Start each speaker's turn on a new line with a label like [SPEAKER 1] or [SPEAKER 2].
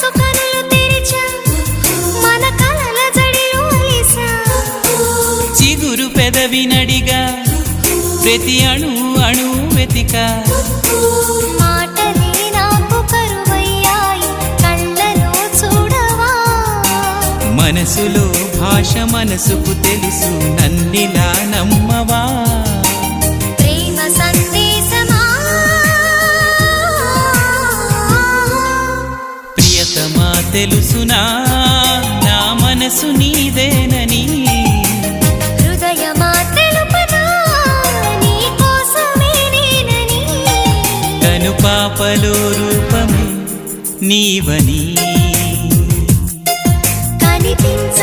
[SPEAKER 1] మనసు కనులు తెరిచా మన కలల జడిలో అలిసా
[SPEAKER 2] చిగురు పెదవి నడిగా ప్రతి అణు అణు వెతిక
[SPEAKER 1] మాటలే నాకు కరువయ్యాయి కళ్ళలో చూడవా
[SPEAKER 2] మనసులో భాష మనసుకు తెలుసు నన్నిలా నమ్మవా
[SPEAKER 1] ప్రేమ సందేశమా
[SPEAKER 2] ప్రియతమా తెలుసునా నా మనసు నీదేనని
[SPEAKER 1] హృదయమా తెలుపనా నీ కోసమే నేనని
[SPEAKER 2] కను పాపలో రూపమే నీవని
[SPEAKER 1] కనిపించ